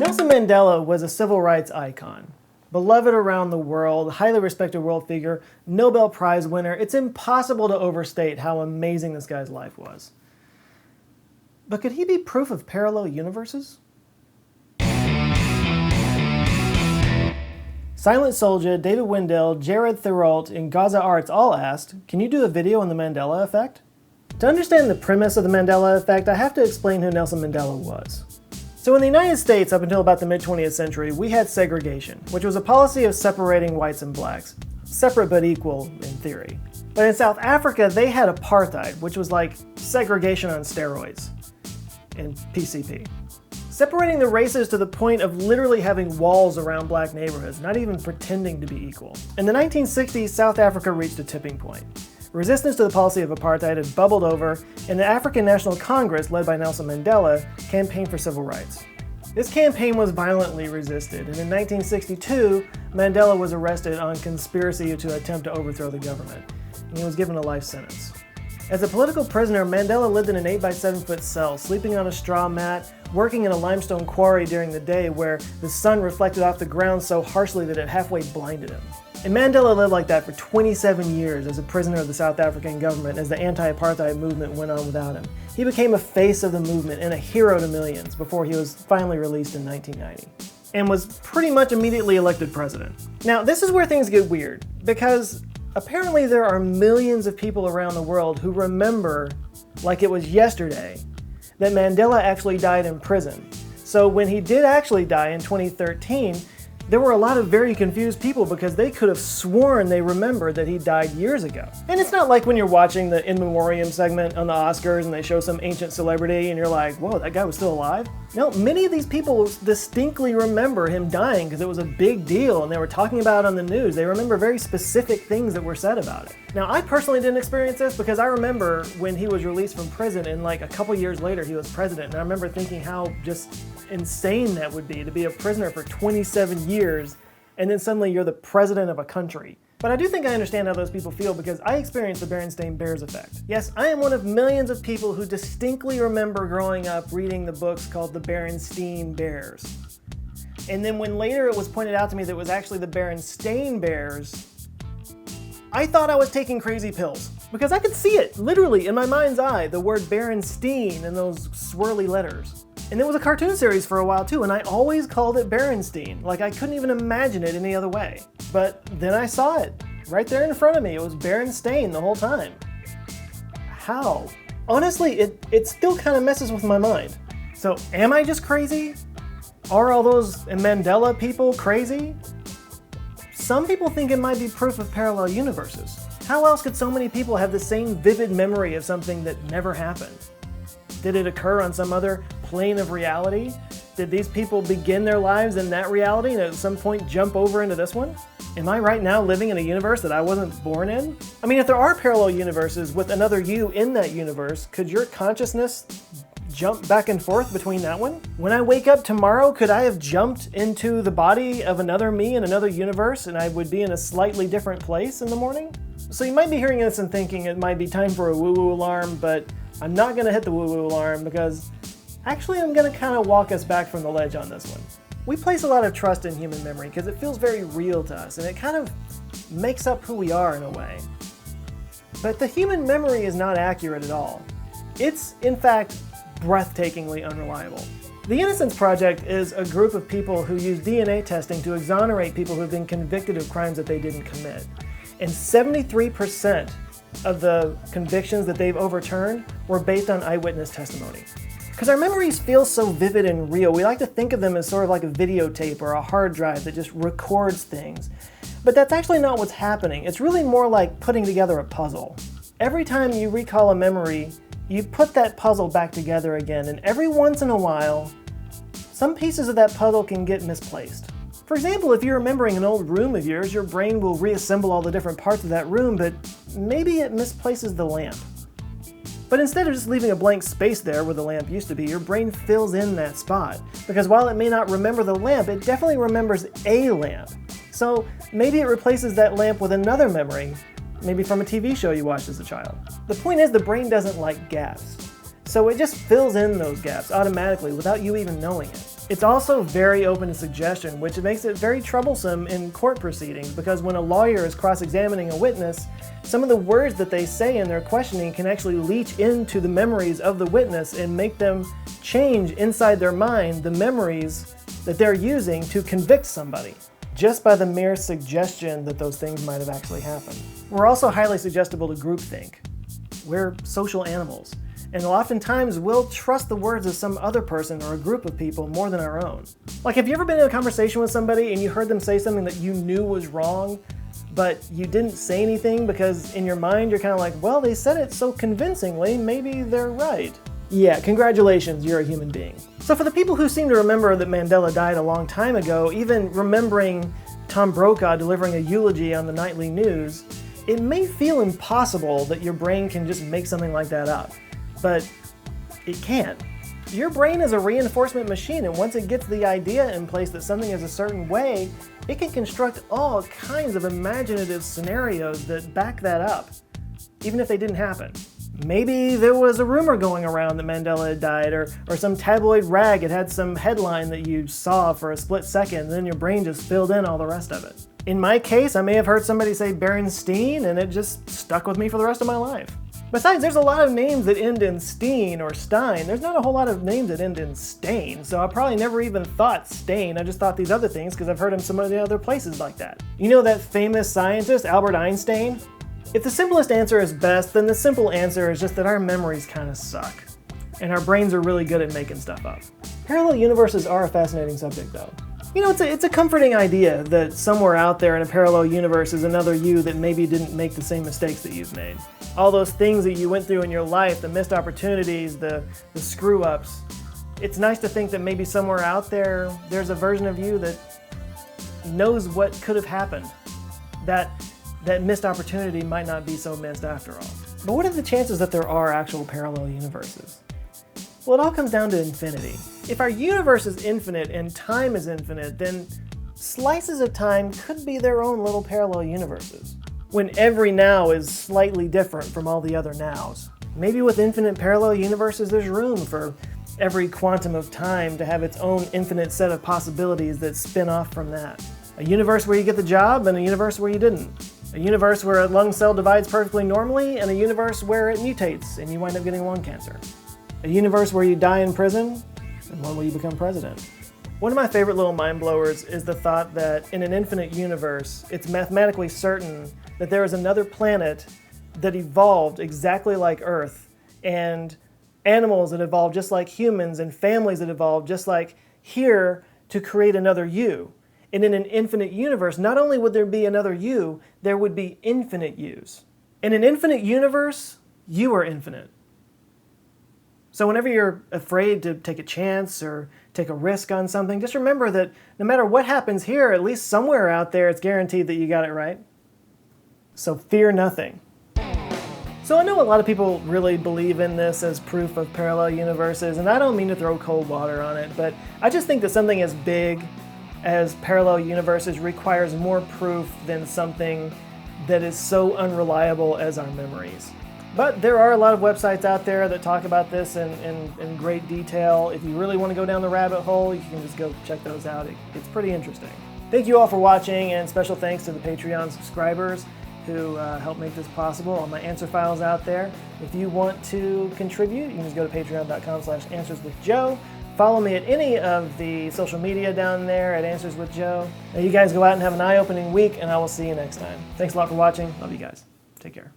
Nelson Mandela was a civil rights icon. Beloved around the world, highly respected world figure, Nobel Prize winner. It's impossible to overstate how amazing this guy's life was. But could he be proof of parallel universes? Silent Soldier, David Wendell, Jared Thirault, and Gaza Arts all asked, can you do a video on the Mandela Effect? To understand the premise of the Mandela Effect, I have to explain who Nelson Mandela was. So in the United States, up until about the mid-20th century, we had segregation, which was a policy of separating whites and blacks. Separate but equal, in theory. But in South Africa, they had apartheid, which was like segregation on steroids, in PCP. Separating the races to the point of literally having walls around black neighborhoods, not even pretending to be equal. In the 1960s, South Africa reached a tipping point. Resistance to the policy of apartheid had bubbled over, and the African National Congress, led by Nelson Mandela, campaigned for civil rights. This campaign was violently resisted, and in 1962, Mandela was arrested on conspiracy to attempt to overthrow the government, and he was given a life sentence. As a political prisoner, Mandela lived in an 8 by 7 foot cell, sleeping on a straw mat, working in a limestone quarry during the day where the sun reflected off the ground so harshly that it halfway blinded him. And Mandela lived like that for 27 years as a prisoner of the South African government as the anti-apartheid movement went on without him. He became a face of the movement and a hero to millions before he was finally released in 1990, and was pretty much immediately elected president. Now, this is where things get weird, because apparently there are millions of people around the world who remember, like it was yesterday, that Mandela actually died in prison. So when he did actually die in 2013, there were a lot of very confused people because they could have sworn they remembered that he died years ago. And it's not like when you're watching the In Memoriam segment on the Oscars and they show some ancient celebrity and you're like, whoa, that guy was still alive? No, many of these people distinctly remember him dying because it was a big deal and they were talking about it on the news. They remember very specific things that were said about it. Now, I personally didn't experience this because I remember when he was released from prison and like a couple years later he was president, and I remember thinking how just insane that would be to be a prisoner for 27 years and then suddenly you're the president of a country. But I do think I understand how those people feel because I experienced the Berenstain Bears effect. Yes, I am one of millions of people who distinctly remember growing up reading the books called the Berenstain Bears. And then when later it was pointed out to me that it was actually the Berenstain Bears, I thought I was taking crazy pills because I could see it literally in my mind's eye, the word Berenstein and those swirly letters. And there was a cartoon series for a while too, and I always called it Berenstein. Like I couldn't even imagine it any other way. But then I saw it right there in front of me. It was Berenstein the whole time. How? Honestly, it still kind of messes with my mind. So am I just crazy? Are all those Mandela people crazy? Some people think it might be proof of parallel universes. How else could so many people have the same vivid memory of something that never happened? Did it occur on some other plane of reality? Did these people begin their lives in that reality and at some point jump over into this one? Am I right now living in a universe that I wasn't born in? I mean, if there are parallel universes with another you in that universe, could your consciousness jump back and forth between that one? When I wake up tomorrow, could I have jumped into the body of another me in another universe and I would be in a slightly different place in the morning? So you might be hearing this and thinking it might be time for a woo-woo alarm, but I'm not going to hit the woo-woo alarm because actually I'm going to kind of walk us back from the ledge on this one. We place a lot of trust in human memory because it feels very real to us and it kind of makes up who we are in a way. But the human memory is not accurate at all. It's, in fact, breathtakingly unreliable. The Innocence Project is a group of people who use DNA testing to exonerate people who have been convicted of crimes that they didn't commit. And 73% of the convictions that they've overturned were based on eyewitness testimony. Because our memories feel so vivid and real, we like to think of them as sort of like a videotape or a hard drive that just records things. But that's actually not what's happening. It's really more like putting together a puzzle. Every time you recall a memory, you put that puzzle back together again, and every once in a while, some pieces of that puzzle can get misplaced. For example, if you're remembering an old room of yours, your brain will reassemble all the different parts of that room, but maybe it misplaces the lamp. But instead of just leaving a blank space there where the lamp used to be, your brain fills in that spot. Because while it may not remember the lamp, it definitely remembers a lamp. So maybe it replaces that lamp with another memory, maybe from a TV show you watched as a child. The point is the brain doesn't like gaps. So it just fills in those gaps automatically without you even knowing it. It's also very open to suggestion, which makes it very troublesome in court proceedings, because when a lawyer is cross-examining a witness, some of the words that they say in their questioning can actually leach into the memories of the witness and make them change inside their mind the memories that they're using to convict somebody, just by the mere suggestion that those things might have actually happened. We're also highly suggestible to groupthink. We're social animals, and oftentimes we'll trust the words of some other person or a group of people more than our own. Like, have you ever been in a conversation with somebody and you heard them say something that you knew was wrong, but you didn't say anything because in your mind you're kind of like, well, they said it so convincingly, maybe they're right. Yeah, congratulations, you're a human being. So for the people who seem to remember that Mandela died a long time ago, even remembering Tom Brokaw delivering a eulogy on the nightly news, it may feel impossible that your brain can just make something like that up. But it can. Your brain is a reinforcement machine, and once it gets the idea in place that something is a certain way, it can construct all kinds of imaginative scenarios that back that up, even if they didn't happen. Maybe there was a rumor going around that Mandela had died, or some tabloid rag had some headline that you saw for a split second, and then your brain just filled in all the rest of it. In my case, I may have heard somebody say Berenstein, and it just stuck with me for the rest of my life. Besides, there's a lot of names that end in Steen or Stein. There's not a whole lot of names that end in Stain, so I probably never even thought Stain. I just thought these other things because I've heard them some of the other places like that. You know that famous scientist, Albert Einstein? If the simplest answer is best, then the simple answer is just that our memories kind of suck, and our brains are really good at making stuff up. Parallel universes are a fascinating subject, though. You know, it's a comforting idea that somewhere out there in a parallel universe is another you that maybe didn't make the same mistakes that you've made. All those things that you went through in your life, the missed opportunities, the screw-ups. It's nice to think that maybe somewhere out there, there's a version of you that knows what could have happened. That missed opportunity might not be so missed after all. But what are the chances that there are actual parallel universes? Well, it all comes down to infinity. If our universe is infinite and time is infinite, then slices of time could be their own little parallel universes, when every now is slightly different from all the other nows. Maybe with infinite parallel universes, there's room for every quantum of time to have its own infinite set of possibilities that spin off from that. A universe where you get the job and a universe where you didn't. A universe where a lung cell divides perfectly normally and a universe where it mutates and you wind up getting lung cancer. A universe where you die in prison and one where you become president. One of my favorite little mind blowers is the thought that in an infinite universe, it's mathematically certain that there is another planet that evolved exactly like Earth, and animals that evolved just like humans, and families that evolved just like here to create another you. And in an infinite universe, not only would there be another you, there would be infinite yous. In an infinite universe, you are infinite. So whenever you're afraid to take a chance or take a risk on something, just remember that no matter what happens here, at least somewhere out there, it's guaranteed that you got it right. So fear nothing. So I know a lot of people really believe in this as proof of parallel universes, and I don't mean to throw cold water on it, but I just think that something as big as parallel universes requires more proof than something that is so unreliable as our memories. But there are a lot of websites out there that talk about this in great detail. If you really want to go down the rabbit hole, you can just go check those out. It's pretty interesting. Thank you all for watching, and special thanks to the Patreon subscribers who help make this possible. All my answer files out there. If you want to contribute, you can just go to patreon.com/answerswithjoe. Follow me at any of the social media down there at Answers with Joe. Now you guys go out and have an eye-opening week, and I will see you next time. Thanks a lot for watching. Love you guys. Take care.